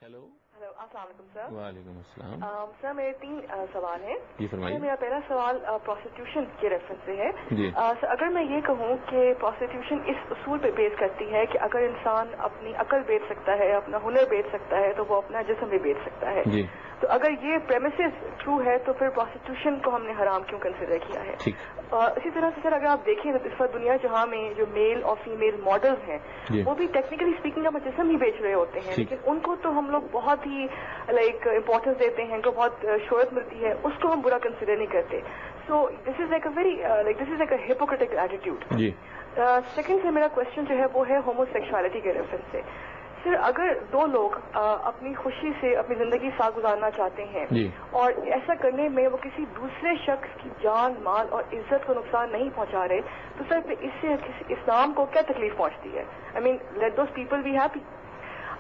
Hello السلام علیکم سر. وعلیکم السلام. سر میرے 3 سوال ہیں. جی فرمائیے. میرا پہلا سوال پروسٹیوشن کے ریفرنس سے ہے. جی سر اگر میں یہ کہوں کہ پروسٹیوشن اس اصول پہ بیس کرتی ہے کہ اگر انسان اپنی عقل بیچ سکتا ہے، اپنا ہنر بیچ سکتا ہے، تو وہ اپنا جسم بھی بیچ سکتا ہے. جی تو اگر یہ پریمیسز ٹرو ہے تو پھر پروسٹیوشن کو ہم نے حرام کیوں کنسیڈر کیا ہے؟ ٹھیک. اسی طرح سے سر اگر آپ دیکھیں تو اس وقت دنیا جہاں میں جو میل اور فیمیل ماڈلز ہیں جی وہ بھی ٹیکنیکلی اسپیکنگ اپنا جسم ہی بیچ رہے ہوتے ہیں، ٹھیک. لیکن ان کو تو ہم لوگ بہت ہی امپورٹینس دیتے ہیں، ان کو بہت شہرت ملتی ہے، اس کو ہم برا کنسیڈر نہیں کرتے. So this is like a very this is like a hypocritic attitude. جی سیکنڈ سے میرا کوشچن جو ہے وہ ہے ہومو سیکشوالٹی کے ریفرنس سے. سر اگر 2 لوگ اپنی خوشی سے اپنی زندگی ساتھ گزارنا چاہتے ہیں جی اور ایسا کرنے میں وہ کسی دوسرے شخص کی جان مال اور عزت کو نقصان نہیں پہنچا رہے، تو سر اس سے اسلام کو کیا تکلیف پہنچتی ہے؟ I mean let those people be happy.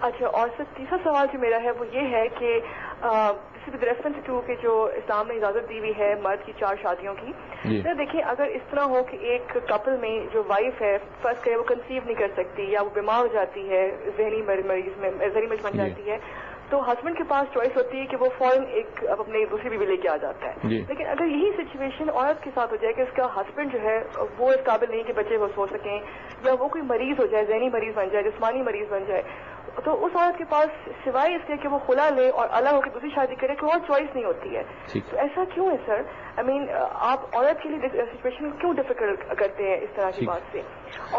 اچھا، اور سر تیسرا سوال جو میرا ہے وہ یہ ہے کہ ود ریفرنس ٹو کہ جو اسلام نے اجازت دی ہوئی ہے مرد کی 4 شادیوں کی. جی سر دیکھیں اگر اس طرح ہو کہ ایک کپل میں جو وائف ہے فرض کرے وہ کنسیو نہیں کر سکتی یا وہ بیمار ہو جاتی ہے، ذہنی مریض بن جاتی ہے، تو ہسبینڈ کے پاس چوائس ہوتی ہے کہ وہ فوراً ایک اپنی دوسری بیوی لے کے آ جاتا ہے. جی لیکن اگر یہی سچویشن عورت کے ساتھ ہو جائے کہ اس کا ہسبینڈ جو ہے وہ اس قابل نہیں کہ بچے وہ سو سکیں، یا وہ کوئی مریض ہو جائے، ذہنی مریض بن جائے، جسمانی مریض بن جائے، تو اس عورت کے پاس سوائے اس کے کہ وہ خلا لے اور الگ ہو کے دوسری شادی کرے کوئی اور چوائس نہیں ہوتی ہے. ٹھیک. تو ایسا کیوں ہے سر؟ آئی مین آپ عورت کے لیے سچویشن کیوں ڈیفیکلٹ کرتے ہیں اس طرح کی بات سے؟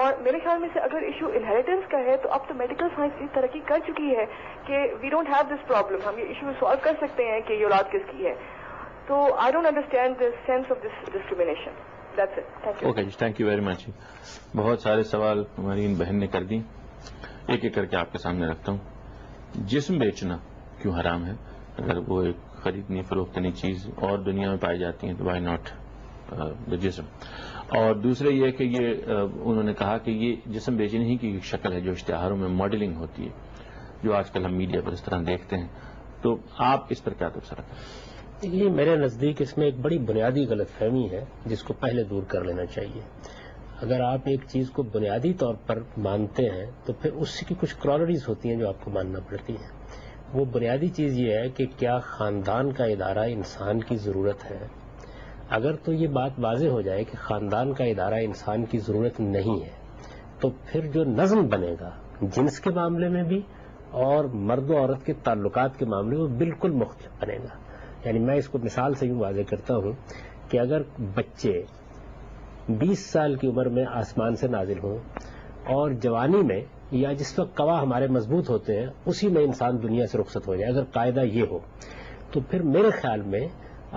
اور میرے خیال میں سے اگر ایشو انہیریٹنس کا ہے تو اب تو میڈیکل سائنس اتنی ترقی کر چکی ہے کہ we don't have this problem, ہم یہ ایشو سالو کر سکتے ہیں کہ یہ اولاد کس کی ہے. تو I don't understand the sense of this discrimination. That's it. Thank you. Okay جی، تھینک یو ویری مچ. بہت سارے سوال ہماری ان بہن نے کر دی، ایک ایک کر کے آپ کے سامنے رکھتا ہوں. جسم بیچنا کیوں حرام ہے؟ اگر وہ ایک خریدنی فروختنی چیز اور دنیا میں پائی جاتی ہیں تو وائی ناٹ دا جسم. اور دوسرے یہ کہ یہ انہوں نے کہا کہ یہ جسم بیچنے ہی کی شکل ہے جو اشتہاروں میں ماڈلنگ ہوتی ہے، جو آج کل ہم میڈیا پر اس طرح دیکھتے ہیں. تو آپ اس پر کیا تبصرہ کریں؟ یہ میرے نزدیک اس میں ایک بڑی بنیادی غلط فہمی ہے جس کو پہلے دور کر لینا چاہیے. اگر آپ ایک چیز کو بنیادی طور پر مانتے ہیں تو پھر اس کی کچھ کرالریز ہوتی ہیں جو آپ کو ماننا پڑتی ہیں. وہ بنیادی چیز یہ ہے کہ کیا خاندان کا ادارہ انسان کی ضرورت ہے؟ اگر تو یہ بات واضح ہو جائے کہ خاندان کا ادارہ انسان کی ضرورت نہیں ہے تو پھر جو نظم بنے گا جنس کے معاملے میں بھی اور مرد و عورت کے تعلقات کے معاملے میں بالکل مختلف بنے گا. یعنی میں اس کو مثال سے یوں واضح کرتا ہوں کہ اگر بچے 20 سال کی عمر میں آسمان سے نازل ہوں اور جوانی میں یا جس وقت قوا ہمارے مضبوط ہوتے ہیں اسی میں انسان دنیا سے رخصت ہو جائے، اگر قاعدہ یہ ہو تو پھر میرے خیال میں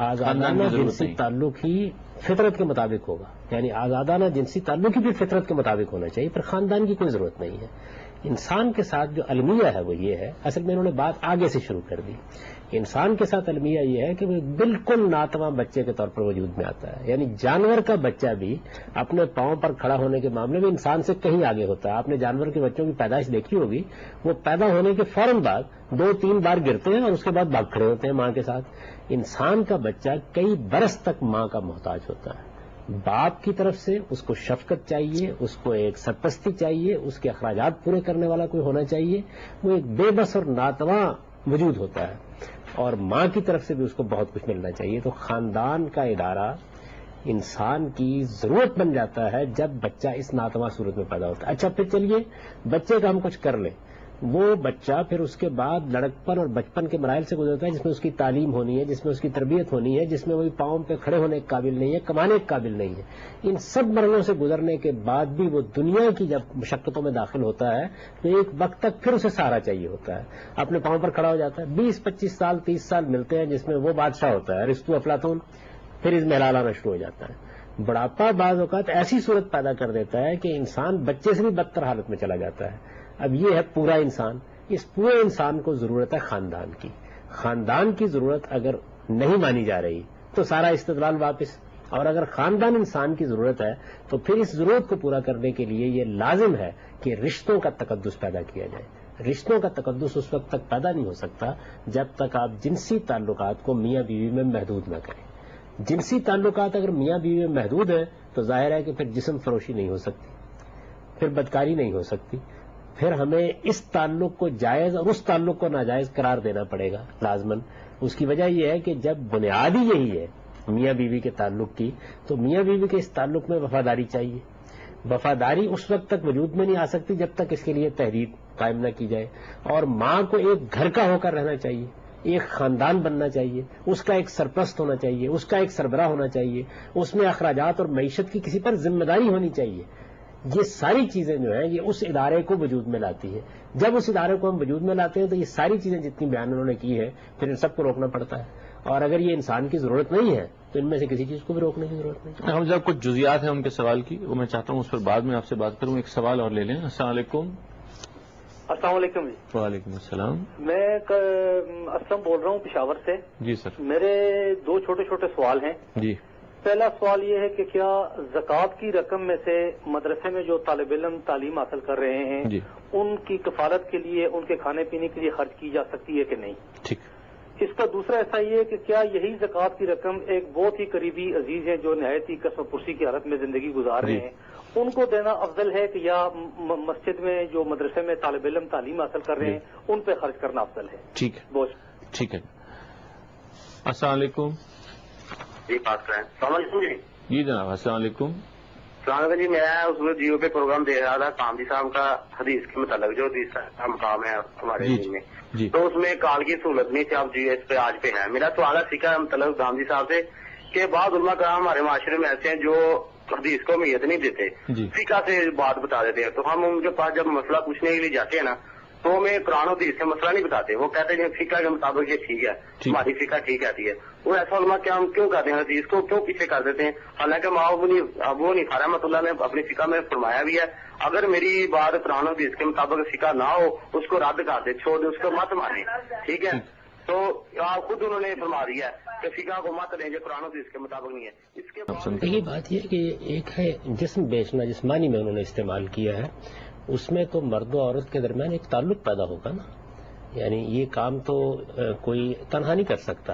آزادانہ جنسی تعلق ہی فطرت کے مطابق ہوگا. یعنی آزادانہ جنسی تعلق ہی بھی فطرت کے مطابق ہونا چاہیے، پھر خاندان کی کوئی ضرورت نہیں ہے. انسان کے ساتھ جو المیہ ہے وہ یہ ہے، اصل میں انہوں نے بات آگے سے شروع کر دی. انسان کے ساتھ المیہ یہ ہے کہ وہ بالکل ناتواں بچے کے طور پر وجود میں آتا ہے. یعنی جانور کا بچہ بھی اپنے پاؤں پر کھڑا ہونے کے معاملے میں انسان سے کہیں آگے ہوتا ہے. آپ نے جانور کے بچوں کی پیدائش دیکھی ہوگی، وہ پیدا ہونے کے فوراً بعد 2-3 بار گرتے ہیں اور اس کے بعد بھاگ کھڑے ہوتے ہیں ماں کے ساتھ. انسان کا بچہ کئی برس تک ماں کا محتاج ہوتا ہے. باپ کی طرف سے اس کو شفقت چاہیے، اس کو ایک سرپرستی چاہیے، اس کے اخراجات پورے کرنے والا کوئی ہونا چاہیے. وہ ایک بے بس اور ناتواں وجود ہوتا ہے، اور ماں کی طرف سے بھی اس کو بہت کچھ ملنا چاہیے. تو خاندان کا ادارہ انسان کی ضرورت بن جاتا ہے جب بچہ اس ناتواں صورت میں پیدا ہوتا ہے. اچھا پھر چلیے بچے کا ہم کچھ کر لیں، وہ بچہ پھر اس کے بعد لڑکپن اور بچپن کے مراحل سے گزرتا ہے جس میں اس کی تعلیم ہونی ہے، جس میں اس کی تربیت ہونی ہے، جس میں وہی پاؤں پہ کھڑے ہونے کے قابل نہیں ہے، کمانے کے قابل نہیں ہے. ان سب مرحلوں سے گزرنے کے بعد بھی وہ دنیا کی جب مشقتوں میں داخل ہوتا ہے تو ایک وقت تک پھر اسے سہارا چاہیے ہوتا ہے، اپنے پاؤں پر کھڑا ہو جاتا ہے. 20-25 سال 30 سال ملتے ہیں جس میں وہ بادشاہ ہوتا ہے، ارسطو افلاطون، پھر اس میں لانا شروع ہو جاتا ہے. بڑھاپا بعض اوقات ایسی صورت پیدا کر دیتا ہے کہ انسان بچے سے بھی بدتر حالت میں چلا جاتا ہے. اب یہ ہے پورا انسان. اس پورے انسان کو ضرورت ہے خاندان کی. خاندان کی ضرورت اگر نہیں مانی جا رہی تو سارا استدلال واپس. اور اگر خاندان انسان کی ضرورت ہے تو پھر اس ضرورت کو پورا کرنے کے لیے یہ لازم ہے کہ رشتوں کا تقدس پیدا کیا جائے. رشتوں کا تقدس اس وقت تک پیدا نہیں ہو سکتا جب تک آپ جنسی تعلقات کو میاں بیوی میں محدود نہ کریں. جنسی تعلقات اگر میاں بیوی میں محدود ہیں تو ظاہر ہے کہ پھر جسم فروشی نہیں ہو سکتی، پھر بدکاری نہیں ہو سکتی، پھر ہمیں اس تعلق کو جائز اور اس تعلق کو ناجائز قرار دینا پڑے گا لازماً. اس کی وجہ یہ ہے کہ جب بنیادی یہی ہے میاں بیوی کے تعلق کی، تو میاں بیوی کے اس تعلق میں وفاداری چاہیے. وفاداری اس وقت تک وجود میں نہیں آ سکتی جب تک اس کے لیے تحریر قائم نہ کی جائے. اور ماں کو ایک گھر کا ہو کر رہنا چاہیے، ایک خاندان بننا چاہیے، اس کا ایک سرپرست ہونا چاہیے، اس کا ایک سربراہ ہونا چاہیے، اس میں اخراجات اور معیشت کی کسی پر ذمہ داری ہونی چاہیے. یہ ساری چیزیں جو ہیں یہ اس ادارے کو وجود میں لاتی ہے. جب اس ادارے کو ہم وجود میں لاتے ہیں تو یہ ساری چیزیں جتنی بیان انہوں نے کی ہے پھر ان سب کو روکنا پڑتا ہے. اور اگر یہ انسان کی ضرورت نہیں ہے تو ان میں سے کسی چیز کو بھی روکنے کی ضرورت نہیں. ہم جب کچھ جزیات ہیں ان کے سوال کی، وہ میں چاہتا ہوں اس پر بعد میں آپ سے بات کروں. ایک سوال اور لے لیں. السلام علیکم. السلام علیکم جی. وعلیکم السلام. میں اسلم بول رہا ہوں پشاور سے. جی سر. میرے دو چھوٹے چھوٹے سوال ہیں. جی. پہلا سوال یہ ہے کہ کیا زکوٰۃ کی رقم میں سے مدرسے میں جو طالب علم تعلیم حاصل کر رہے ہیں جی. ان کی کفالت کے لیے، ان کے کھانے پینے کے لیے خرچ کی جا سکتی ہے کہ نہیں؟ ٹھیک. اس کا دوسرا ایسا یہ ہے کہ کیا یہی زکوٰۃ کی رقم ایک بہت ہی قریبی عزیز ہیں جو نہایت ہی کسب پرسی کی حالت میں زندگی گزار رہے ہیں، ان کو دینا افضل ہے کہ یا مسجد میں جو مدرسے میں طالب علم تعلیم حاصل کر رہے ہیں ان پہ خرچ کرنا افضل ہے؟ ٹھیک ہے. بہت ٹھیک ہے. السلام علیکم. جی بات کریں. السلام علیکم جی. جی جناب. السلام علیکم. السلام علیکم جی. میں اس میں جیو پہ پروگرام دے رہا تھا کامدی صاحب کا حدیث کے متعلق جو حدیث کا مقام ہے ہمارے دین میں، تو اس میں کال کی سہولت نہیں تھی. اب جی اس پہ آج پہ ہے. میرا سوال ہے سیکھا متعلق گاندھی صاحب سے کہ بعض علماء کرام ہمارے معاشرے میں ایسے ہیں جو حدیث کو اہمیت نہیں دیتے، فقہ سے بات بتا دیتے ہیں. تو ہم ان کے پاس جب مسئلہ پوچھنے کے لیے جاتے ہیں نا تو ہمیں قرآن و حدیث سے مسئلہ نہیں بتاتے. وہ کہتے ہیں فقہ کے مطابق یہ ٹھیک ہے، ہماری فقہ ٹھیک کہتی ہے. وہ ایسا علماء کیا ہم کیوں کہتے ہیں حدیث کو کیوں پیچھے کر دیتے ہیں؟ حالانکہ ابو حنیفہ رحمۃ اللہ نے اپنی فقہ میں فرمایا بھی ہے اگر میری بات قرآن و حدیث کے مطابق فقہ نہ ہو اس کو رد کر دے، چھوڑ دے، اس کو مت مانے. ٹھیک ہے. تو خود انہوں نے فرما دیا ہے کہ فقہ کو مت لیں جو قرآن و حدیث کے مطابق نہیں ہے. اس کے دیکھیے بات یہ ہے کہ ایک ہے جسم بیچنا، جسمانی میں انہوں نے استعمال کیا ہے، اس میں تو مرد و عورت کے درمیان ایک تعلق پیدا ہوگا نا. یعنی یہ کام تو کوئی تنہا نہیں کر سکتا.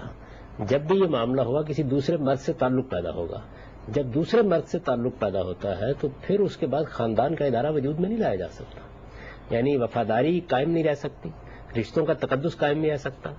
جب بھی یہ معاملہ ہوگا کسی دوسرے مرد سے تعلق پیدا ہوگا. جب دوسرے مرد سے تعلق پیدا ہوتا ہے تو پھر اس کے بعد خاندان کا ادارہ وجود میں نہیں لایا جا سکتا. یعنی وفاداری قائم نہیں رہ سکتی، رشتوں کا تقدس قائم نہیں رہ سکتا.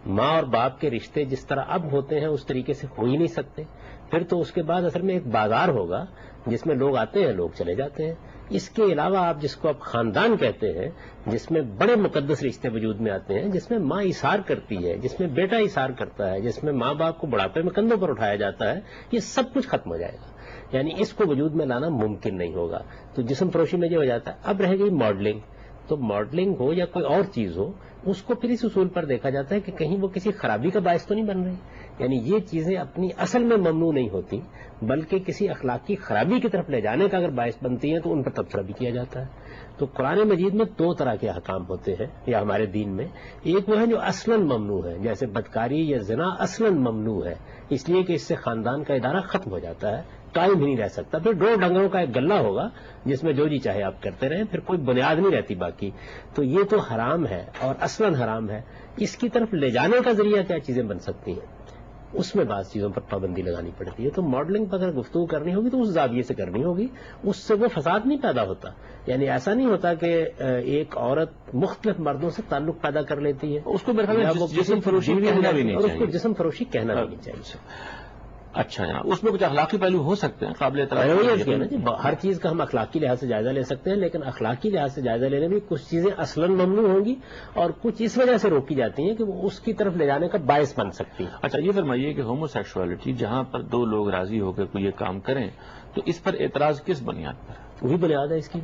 ماں اور باپ کے رشتے جس طرح اب ہوتے ہیں اس طریقے سے ہو ہی نہیں سکتے. پھر تو اس کے بعد اصل میں ایک بازار ہوگا جس میں لوگ آتے ہیں لوگ چلے جاتے ہیں. اس کے علاوہ آپ جس کو آپ خاندان کہتے ہیں، جس میں بڑے مقدس رشتے وجود میں آتے ہیں، جس میں ماں ایثار کرتی ہے، جس میں بیٹا ایثار کرتا ہے، جس میں ماں باپ کو بڑھاپے میں کندھوں پر اٹھایا جاتا ہے، یہ سب کچھ ختم ہو جائے گا. یعنی اس کو وجود میں لانا ممکن نہیں ہوگا. تو جسم فروشی میں یہ ہو جاتا ہے. اب رہ گئی ماڈلنگ. تو ماڈلنگ ہو یا کوئی اور چیز ہو اس کو پھر اس اصول پر دیکھا جاتا ہے کہ کہیں وہ کسی خرابی کا باعث تو نہیں بن رہی. یعنی یہ چیزیں اپنی اصل میں ممنوع نہیں ہوتی بلکہ کسی اخلاقی خرابی کی طرف لے جانے کا اگر باعث بنتی ہیں تو ان پر تبصرہ بھی کیا جاتا ہے. تو قرآن مجید میں دو طرح کے احکام ہوتے ہیں یا ہمارے دین میں. ایک وہ ہے جو اصلاً ممنوع ہے، جیسے بدکاری یا زنا اصلاً ممنوع ہے اس لیے کہ اس سے خاندان کا ادارہ ختم ہو جاتا ہے، قائم ہی نہیں رہ سکتا. پھر ڈور ڈنگروں کا ایک گلہ ہوگا جس میں جو جی چاہے آپ کرتے رہیں، پھر کوئی بنیاد نہیں رہتی باقی. تو یہ تو حرام ہے اور اصلاً حرام ہے. اس کی طرف لے جانے کا ذریعہ کیا چیزیں بن سکتی ہیں، اس میں بعض چیزوں پر پابندی لگانی پڑتی ہے. تو ماڈلنگ پر اگر گفتگو کرنی ہوگی تو اس زاویے سے کرنی ہوگی، اس سے وہ فساد نہیں پیدا ہوتا. یعنی ایسا نہیں ہوتا کہ ایک عورت مختلف مردوں سے تعلق پیدا کر لیتی ہے، اس کو جسم فروشی کہنا بھی نہیں اور اس کو چاہیے. جسم فروشی کہنا بھی نہیں چاہیے. اچھا جناب، اس میں کچھ اخلاقی پہلو ہو سکتے ہیں قابل اعتراض. ہر چیز کا ہم اخلاقی لحاظ سے جائزہ لے سکتے ہیں، لیکن اخلاقی لحاظ سے جائزہ لینے میں کچھ چیزیں اصلاً ممنوع ہوں گی اور کچھ اس وجہ سے روکی جاتی ہیں کہ وہ اس کی طرف لے جانے کا باعث بن سکتی ہے. اچھا یہ فرمائیے کہ ہومو سیکشوالٹی جہاں پر دو لوگ راضی ہو کے کوئی یہ کام کریں تو اس پر اعتراض کس بنیاد پر؟ وہی بنیاد ہے اس کی.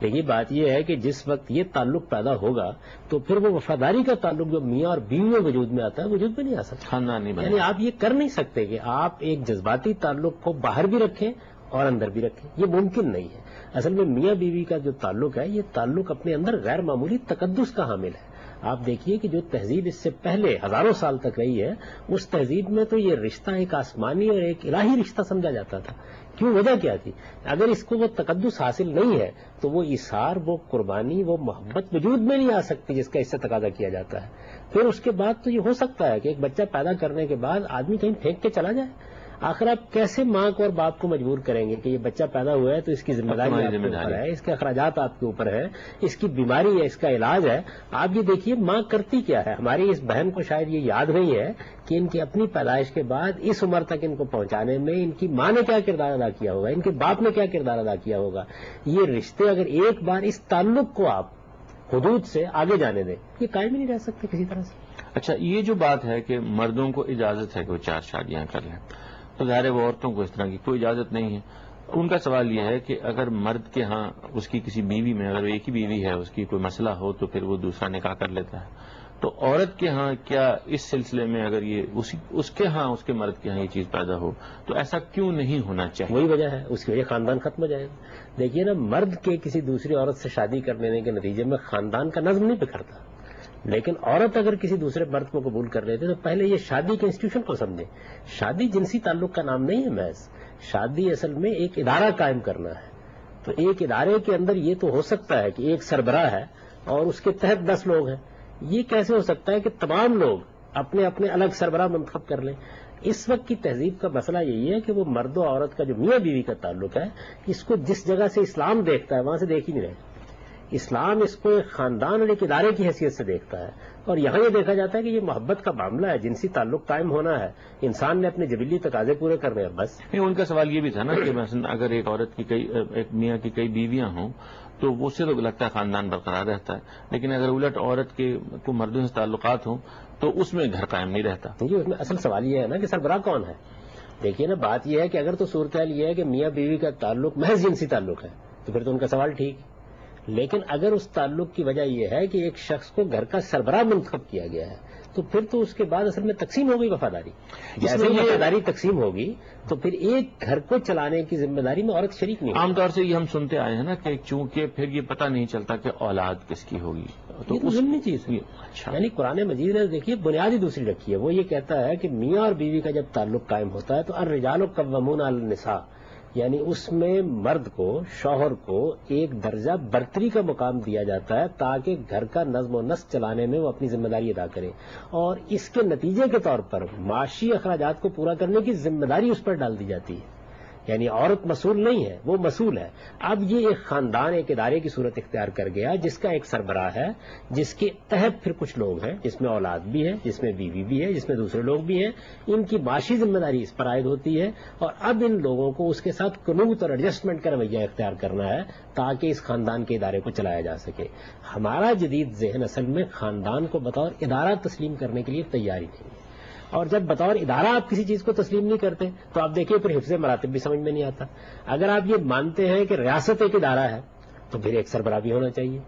لیکن بات یہ ہے کہ جس وقت یہ تعلق پیدا ہوگا تو پھر وہ وفاداری کا تعلق جو میاں اور بیوی میں وجود میں آتا ہے وجود میں نہیں آ سکتا. خاندان نہیں بنے. یعنی آپ یہ کر نہیں سکتے کہ آپ ایک جذباتی تعلق کو باہر بھی رکھیں اور اندر بھی رکھیں، یہ ممکن نہیں ہے. اصل میں میاں بیوی کا جو تعلق ہے یہ تعلق اپنے اندر غیر معمولی تقدس کا حامل ہے. آپ دیکھیے کہ جو تہذیب اس سے پہلے ہزاروں سال تک رہی ہے اس تہذیب میں تو یہ رشتہ ایک آسمانی اور ایک الہی رشتہ سمجھا جاتا تھا. کیوں؟ وجہ کیا تھی؟ اگر اس کو وہ تقدس حاصل نہیں ہے تو وہ ایثار، وہ قربانی، وہ محبت وجود میں نہیں آ سکتی جس کا اس سے تقاضا کیا جاتا ہے. پھر اس کے بعد تو یہ ہو سکتا ہے کہ ایک بچہ پیدا کرنے کے بعد آدمی کہیں پھینک کے چلا جائے. آخر آپ کیسے ماں کو اور باپ کو مجبور کریں گے کہ یہ بچہ پیدا ہوا ہے تو اس کی ذمہ داری آپ کے اوپر ہے، اس کے اخراجات آپ کے اوپر ہے، اس کی بیماری ہے، اس کا علاج ہے. آپ یہ دیکھیے ماں کرتی کیا ہے. ہماری اس بہن کو شاید یہ یاد نہیں ہے کہ ان کی اپنی پیدائش کے بعد اس عمر تک ان کو پہنچانے میں ان کی ماں نے کیا کردار ادا کیا ہوگا، ان کے باپ نے کیا کردار ادا کیا ہوگا. یہ رشتے اگر ایک بار اس تعلق کو آپ حدود سے آگے جانے دیں، یہ قائم ہی نہیں رہ سکتے کسی طرح سے. اچھا، یہ جو بات ہے کہ مردوں کو اجازت ہے کہ وہ 4 شادیاں کر لیں، تو ظاہر ہے وہ عورتوں کو اس طرح کی کوئی اجازت نہیں ہے. ان کا سوال یہ ہے کہ اگر مرد کے ہاں اس کی کسی بیوی میں اگر ایک ہی بیوی ہے، اس کی کوئی مسئلہ ہو تو پھر وہ دوسرا نکاح کر لیتا ہے، تو عورت کے ہاں کیا اس سلسلے میں اگر یہ اس کے ہاں اس کے مرد کے ہاں یہ چیز پیدا ہو تو ایسا کیوں نہیں ہونا چاہیے؟ وہی وجہ ہے، اس کی وجہ خاندان ختم ہو جائے گا. دیکھیے نا، مرد کے کسی دوسری عورت سے شادی کر لینے کے نتیجے میں خاندان کا نظم نہیں بکھرتا، لیکن عورت اگر کسی دوسرے مرد کو قبول کر لیتے تو پہلے یہ شادی کے انسٹیٹیوشن کو سمجھیں. شادی جنسی تعلق کا نام نہیں ہے محض. شادی اصل میں ایک ادارہ قائم کرنا ہے. تو ایک ادارے کے اندر یہ تو ہو سکتا ہے کہ ایک سربراہ ہے اور اس کے تحت 10 لوگ ہیں. یہ کیسے ہو سکتا ہے کہ تمام لوگ اپنے اپنے الگ سربراہ منتخب کر لیں؟ اس وقت کی تہذیب کا مسئلہ یہی ہے کہ وہ مرد و عورت کا جو میاں بیوی کا تعلق ہے، اس کو جس جگہ سے اسلام دیکھتا ہے وہاں سے دیکھ ہی نہیں رہے. اسلام اس کو ایک خاندان اور ایک ادارے کی حیثیت سے دیکھتا ہے، اور یہاں یہ دیکھا جاتا ہے کہ یہ محبت کا معاملہ ہے، جنسی تعلق قائم ہونا ہے، انسان نے اپنے جبلی تقاضے پورے کرنے ہیں بس. ان کا سوال یہ بھی تھا نا کہ مثلا اگر ایک عورت کی ایک میاں کی کئی بیویاں ہوں تو وہ سے تو لگتا ہے خاندان برقرار رہتا ہے، لیکن اگر الٹ عورت کے کو مردوں سے تعلقات ہوں تو اس میں گھر قائم نہیں رہتا. کیونکہ اس میں اصل سوال یہ ہے نا کہ سربراہ کون ہے. دیکھیے نا، بات یہ ہے کہ اگر تو صورتحال یہ ہے کہ میاں بیوی کا تعلق محض جنسی تعلق ہے تو پھر تو ان کا سوال ٹھیک، لیکن اگر اس تعلق کی وجہ یہ ہے کہ ایک شخص کو گھر کا سربراہ منتخب کیا گیا ہے تو پھر تو اس کے بعد اصل میں تقسیم ہو گئی وفاداری. جیسے یہ وفاداری تقسیم ہوگی تو پھر ایک گھر کو چلانے کی ذمہ داری میں عورت شریک نہیں. عام طور سے یہ ہم سنتے آئے ہیں نا کہ چونکہ پھر یہ پتہ نہیں چلتا کہ اولاد کس کی ہوگی، تو ضمنی چیز ہے. اچھا، یعنی قرآن مجید نے دیکھیے بنیادی دوسری رکھی ہے. وہ یہ کہتا ہے کہ میاں اور بیوی کا جب تعلق قائم ہوتا ہے تو الرجال قوامون علی النساء، یعنی اس میں مرد کو، شوہر کو ایک درجہ برتری کا مقام دیا جاتا ہے تاکہ گھر کا نظم و نسق چلانے میں وہ اپنی ذمہ داری ادا کرے، اور اس کے نتیجے کے طور پر معاشی اخراجات کو پورا کرنے کی ذمہ داری اس پر ڈال دی جاتی ہے. یعنی عورت مسئول نہیں ہے، وہ مسئول ہے. اب یہ ایک خاندان، ایک ادارے کی صورت اختیار کر گیا جس کا ایک سربراہ ہے، جس کے تحت پھر کچھ لوگ ہیں، جس میں اولاد بھی ہے، جس میں بیوی بھی ہے، جس میں دوسرے لوگ بھی ہیں. ان کی معاشی ذمہ داری اس پر عائد ہوتی ہے، اور اب ان لوگوں کو اس کے ساتھ قنوت اور ایڈجسٹمنٹ کا رویہ اختیار کرنا ہے تاکہ اس خاندان کے ادارے کو چلایا جا سکے. ہمارا جدید ذہن اصل میں خاندان کو بطور ادارہ تسلیم کرنے کے لیے تیار ہی نہیں ہے، اور جب بطور ادارہ آپ کسی چیز کو تسلیم نہیں کرتے تو آپ دیکھیے پھر حفظ مراتب بھی سمجھ میں نہیں آتا. اگر آپ یہ مانتے ہیں کہ ریاست ایک ادارہ ہے تو پھر ایک سربراہ بھی ہونا چاہیے،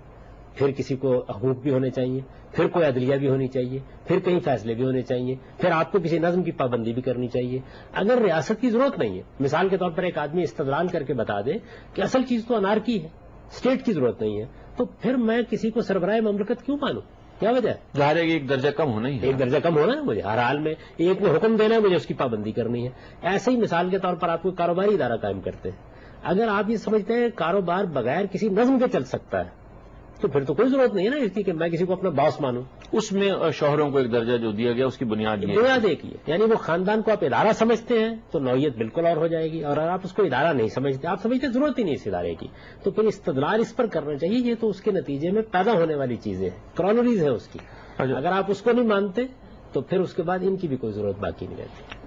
پھر کسی کو حقوق بھی ہونے چاہیے، پھر کوئی عدلیہ بھی ہونی چاہیے، پھر کئی فیصلے بھی ہونے چاہیے، پھر آپ کو کسی نظم کی پابندی بھی کرنی چاہیے. اگر ریاست کی ضرورت نہیں ہے، مثال کے طور پر ایک آدمی استدلال کر کے بتا دے کہ اصل چیز تو انارکی ہے، اسٹیٹ کی ضرورت نہیں ہے، تو پھر میں کسی کو سربراہ مملکت کیوں مانوں؟ کیا وجہ ہے؟ ظاہر ہے کہ ایک درجہ کم ہونا ہی ہے. ایک درجہ کم ہونا ہے مجھے ہر حال میں. ایک نے حکم دینا ہے، مجھے اس کی پابندی کرنی ہے. ایسے ہی مثال کے طور پر آپ کو کاروباری ادارہ قائم کرتے ہیں. اگر آپ یہ سمجھتے ہیں کاروبار بغیر کسی نظم کے چل سکتا ہے تو پھر تو کوئی ضرورت نہیں ہے نا اس کی کہ میں کسی کو اپنا باس مانوں. اس میں شوہروں کو ایک درجہ جو دیا گیا اس کی بنیاد ایک ہی ہے. یعنی وہ خاندان کو آپ ادارہ سمجھتے ہیں تو نوعیت بالکل اور ہو جائے گی، اور اگر آپ اس کو ادارہ نہیں سمجھتے، آپ سمجھتے ضرورت ہی نہیں اس ادارے کی، تو پھر استدلال اس پر کرنا چاہیے. یہ تو اس کے نتیجے میں پیدا ہونے والی چیزیں ہیں، کرونریز ہے اس کی. اگر آپ اس کو نہیں مانتے تو پھر اس کے بعد ان کی بھی کوئی ضرورت باقی نہیں رہتی.